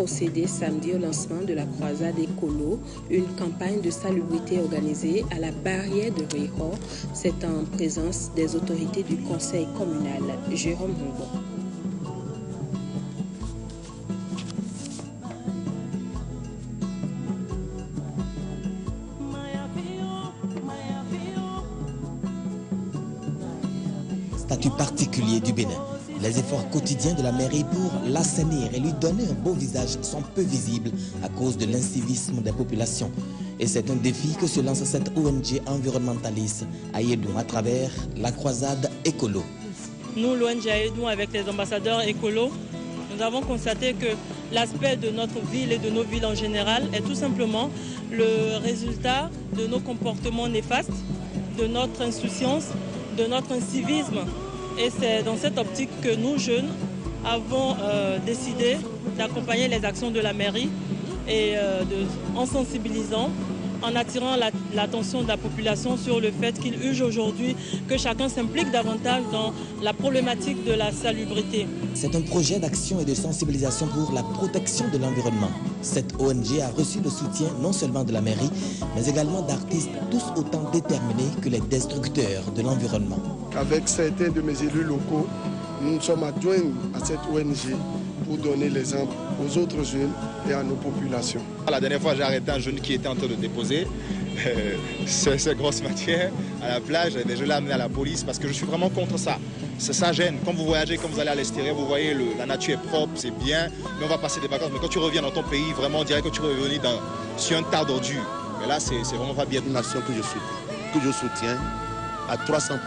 Procédé samedi au lancement de la croisade écolo, une campagne de salubrité organisée à la barrière de Riho. C'est en présence des autorités du conseil communal. Jérôme Mbon. Statut particulier du Bénin. Les efforts quotidiens de la mairie pour l'assainir et lui donner un beau visage sont peu visibles à cause de l'incivisme des populations. Et c'est un défi que se lance cette ONG environnementaliste Ayedoum à travers la croisade écolo. Nous, l'ONG Ayedoum, avec les ambassadeurs écolos, nous avons constaté que l'aspect de notre ville et de nos villes en général est tout simplement le résultat de nos comportements néfastes, de notre insouciance, de notre incivisme. Et c'est dans cette optique que nous, jeunes, avons décidé d'accompagner les actions de la mairie et en sensibilisant, en attirant l'attention de la population sur le fait qu'il urge aujourd'hui que chacun s'implique davantage dans la problématique de la salubrité. C'est un projet d'action et de sensibilisation pour la protection de l'environnement. Cette ONG a reçu le soutien non seulement de la mairie, mais également d'artistes tous autant déterminés que les destructeurs de l'environnement. Avec certains de mes élus locaux, nous nous sommes adjoints à cette ONG pour donner l'exemple aux autres jeunes et à nos populations. La dernière fois, j'ai arrêté un jeune qui était en train de déposer cette grosse matière à la plage. Et je l'ai amené à la police parce que je suis vraiment contre ça. Ça gêne. Quand vous voyagez, quand vous allez à l'extérieur, vous voyez la nature est propre, c'est bien, mais on va passer des vacances. Mais quand tu reviens dans ton pays, vraiment, on dirait que tu reviens sur un tas d'ordures. Et là, c'est vraiment pas bien. Une nation que je soutiens à 300%.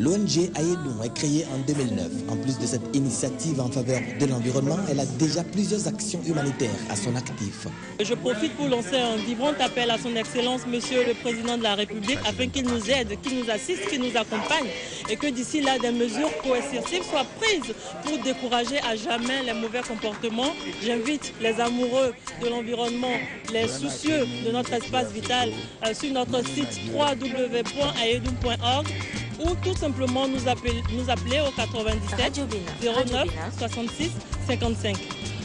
L'ONG Ayedoum est créée en 2009. En plus de cette initiative en faveur de l'environnement, elle a déjà plusieurs actions humanitaires à son actif. Je profite pour lancer un vibrant appel à son Excellence, Monsieur le Président de la République, afin qu'il nous aide, qu'il nous assiste, qu'il nous accompagne et que d'ici là, des mesures coercitives soient prises pour décourager à jamais les mauvais comportements. J'invite les amoureux de l'environnement, les soucieux de notre espace vital sur notre site www.ayedoum.org ou tout simplement nous appeler au 97 09 66 55.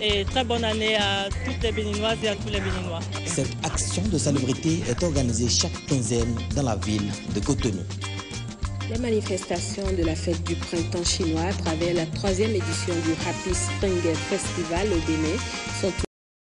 Et très bonne année à toutes les Béninoises et à tous les Béninois. Cette action de salubrité est organisée chaque quinzaine dans la ville de Cotonou. Les manifestations de la fête du printemps chinois à travers la 3e édition du Happy Spring Festival au Bénin sont